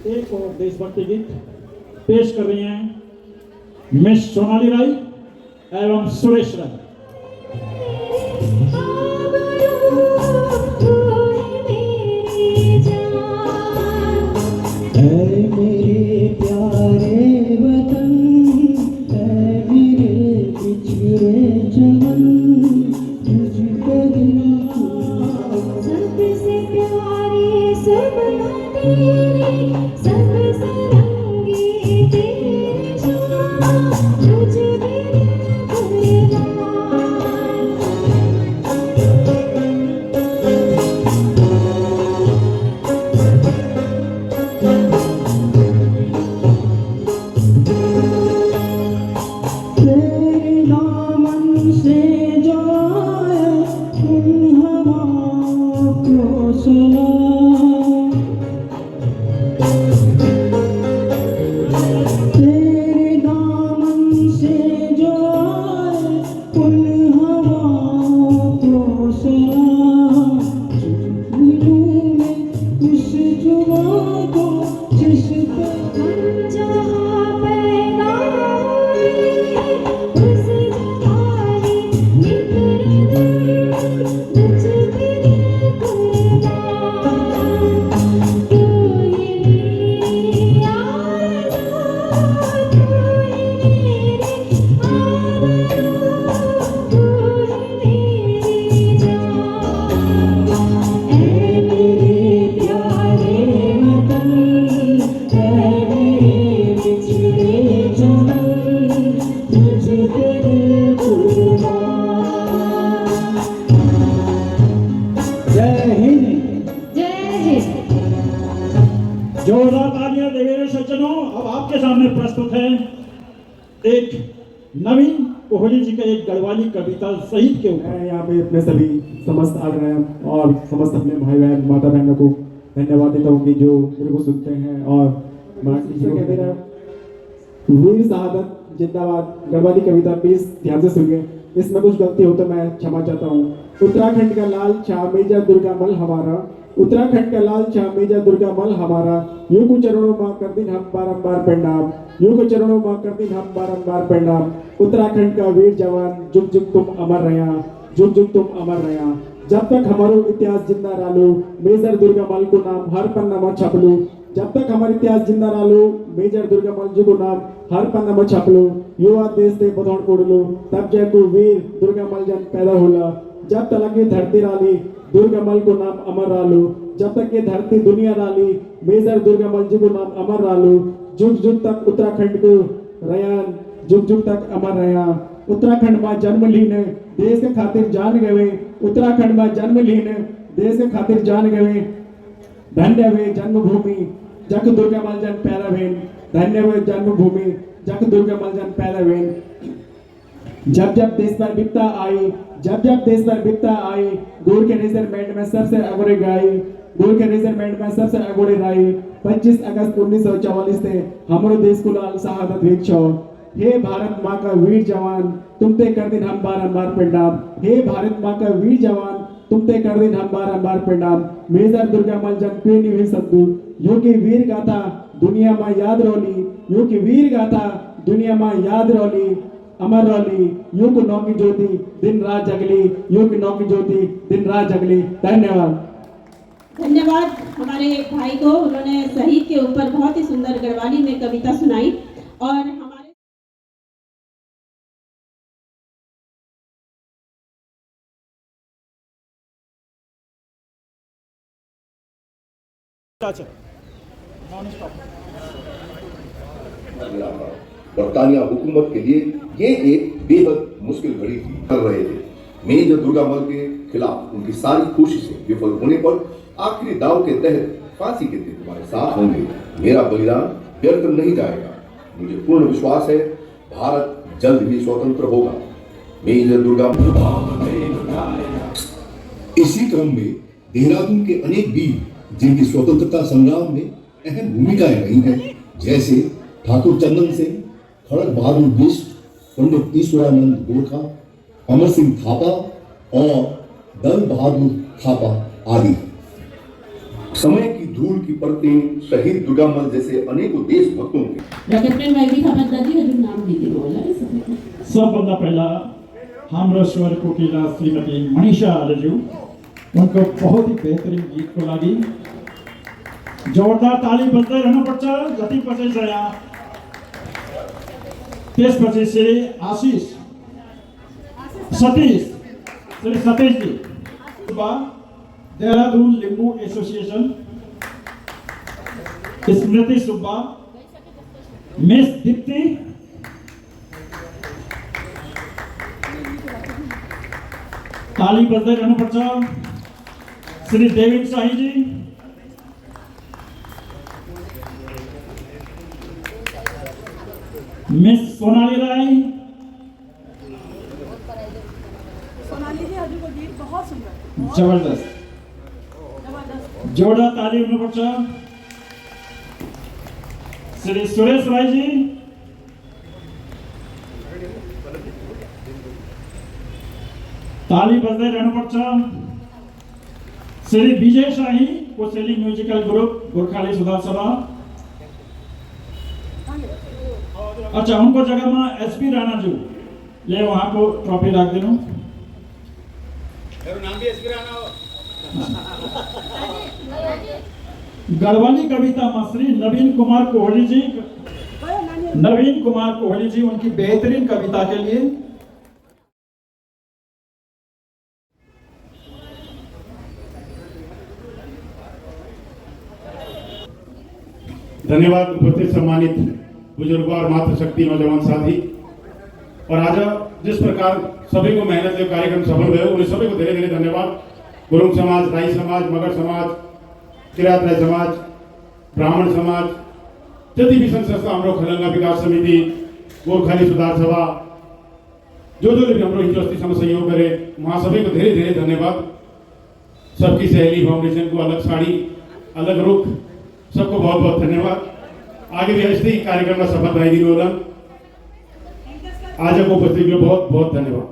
एक और देशभक्ति गीत पेश कर रही हैं मिस सोनाली राय एवं सुरेश राय। मेरे प्यारे वतन, मेरे पिछड़े चमन, तुझ पे दिल सबसे प्यारे सपना तेरे, सबसे रंगी तेरी शान, तुझ पे तेरे दामन से जाए उन हवाओं को सलाम, तेरे दामन से जाए उन हवाओं को सलाम, दिलों में उस जुबान को जिस पे हम जहाँ पैदा हुए, उस जमाने निकले तुझ पे दिल कुर्बान, तू ही मेरी आरज़ू, तू ही मेरी आरज़ू, तू ही मेरी जान। ऐ मेरे प्यारे वतन, ऐ मेरे बिछड़े चमन, तुझ पे दिल कुर्बान। जय हिंद। जय हिंद। जोरदार तालियां दे मेरे सज्जनों। अब आपके सामने प्रस्तुत है एक नवीन कोहली जी का एक गढ़वाली कविता शहीद के ऊपर। मैं यहाँ पे अपने सभी समस्त आदरणीय और समस्त अपने भाई बहन माता बहनों को धन्यवाद देता हूँ कि जो मेरे को सुनते हैं। और मेरा वीर शहादत जिंदाबाद गढ़वाली कविता प्लीज ध्यान से सुनिए। इसमें कुछ गलती हो तो मैं क्षमा चाहता हूँ। उत्तराखंड का लाल छा मेजा दुर्गा मल हमारा, उत्तराखंड का लाल छा मेजा दुर्गा मल हमारा, यूं को चरणों मां कर दिन हम बारंबार प्रणाम, यूं को चरणों मां कर दिन हम बारंबार प्रणाम। उत्तराखंड का वीर जवान जुग जुग तुम अमर रहा, जुग जुग तुम अमर रहा। जब तक हमारो इतिहास जिंदा रहो, मेजर दुर्गा मल को नाम हर पन्ना में छप लो। जब तक हमारा इतिहास जिंदा रहो, मेजर दुर्गा मल जी को नाम हर पन्ना में छप लो। युवा देश से बधौड़ कोड़ लो, तब जय को वीर दुर्गा मल जन पैदा होला। जब तक ये धरती राली दुर्गा मल को नाम अमर रालो, जब तक ये धरती दुनिया राली मेजर दुर्गा मल जी को नाम अमर रालो। जुग जुग तक उत्तराखंड को रयान, जुग जुग तक अमर रहा। उत्तराखंड में जन्म लीने देश के खातिर जान गए, उत्तराखंड में जन्म लीने देश के खातिर जान गए। धन्य वे जन्मभूमि जग दुर्गा मल जन पैदा भेन, धन्य वे जन्मभूमि जग दुर्गा मल जन पैदा भेन। जब जब देश पर विपदा आई, जब जब देश पर विपदा आई, गोर के रिजर्वेंट में सबसे अगोड़े गाई, गोर के रिजर्वेंट में सबसे अगोड़े राई। 25 अगस्त 1944 से हमारे देश को लाल शहादत वीक्षो। हे भारत माँ का वीर जवान तुम ते कर दिन हम बारंबार प्रणाम, हे भारत माँ का वीर जवान तुम ते कर दिन हम बारंबार प्रणाम। मेजर दुर्गा मल जन पे निवे सद्दू, यो की वीर गाथा दुनिया में याद रोली, यो की वीर गाथा दुनिया में याद रोली, अमर रोली। यो को नौ की ज्योति दिन रात जगली, यो की नौ की ज्योति दिन रात जगली। धन्यवाद। धन्यवाद हमारे भाई को, उन्होंने शहीद के ऊपर बहुत ही सुंदर गढ़वाली में कविता सुनाई। और हमारे बरतानिया हुकूमत के लिए ये एक बेहद मुश्किल घड़ी थी। कर रहे थे मेजर दुर्गामल के खिलाफ उनकी सारी कोशिशें विफल होने पर आखिरी दाव के तहत फांसी के दिन तुम्हारे साथ होंगे। मेरा बलिदान व्यर्थ नहीं जाएगा। मुझे पूर्ण विश्वास है भारत जल्द ही स्वतंत्र होगा। मेजर दुर्गामल। इसी क्रम में देहरादून के अनेक वीर जिनकी स्वतंत्रता संग्राम में अहम भूमिकाएं रही हैं, जैसे ठाकुर चंदन सिंह, खड़ग बहादुर बिष्ट, पंडित ईश्वरानंद गोरखा, अमर सिंह थापा और दल बहादुर थापा आदि। समय की धूल की परतें शहीद दुर्गामल जैसे अनेकों देशभक्तों के कैप्टन वाईबी थापा दादी हजुर नाम दीजिए होला है सबभन्दा पहिला हाम्रो स्वर कोकिला श्रीमती मनीषा आर्यज्यू उनको बहुत ही बेहतरीन गीत को लागि जोरदार ताली बज्दै रहनुपर्छ। जतिपछि छ यहाँ त्यसपछि श्री आशिष सतीश श्री सतीश जी देहरादून लिंबू एसोसिएशन, स्मृति सुब्बा, मिस दीप्ति, ताली बज्दै रहनुपर्छ। श्री देविक शाही जी, मिस सोनाली राय, जबरदस्त जोड़ा ताली हुनुपर्छ। श्री सुरेश राय जी, ताली बज्दै रहनुपर्छ। श्री विजय शाही कोसेली म्यूजिकल ग्रुप गोर्खाली सुधार सभा। अच्छा उनको जगह में एसपी राणा जी ले वहां को ट्रॉफी रख देना। नाम भी एसपी राणा हो। गढ़वाली कविता में श्री नवीन कुमार कोहली जी उनकी बेहतरीन कविता के लिए। धन्यवाद उपस्थित सम्मानित बुजुर्गों और मातृशक्ति नौजवान साथी। और आज जिस प्रकार सभी को मेहनत से कार्यक्रम सफल हुए उन्हें सभी को धीरे धीरे धन्यवाद। गुरुंग समाज, राई समाज, मगर समाज, किरात राय समाज, ब्राह्मण समाज, जति भी संस्था हमरो खलंगा विकास समिति, गोरखाली सुधार सभा, जो भी हमरो हिंदुस्ती सम सहयोग करे वहाँ सभी को धीरे धीरे धन्यवाद। सबकी सहेली फाउंडेशन को अलग साड़ी अलग रुख, सबको बहुत बहुत धन्यवाद। आगे भी ऐसे ही कार्यक्रम का सफल रही दिन आज को उपस्थित बहुत बहुत धन्यवाद।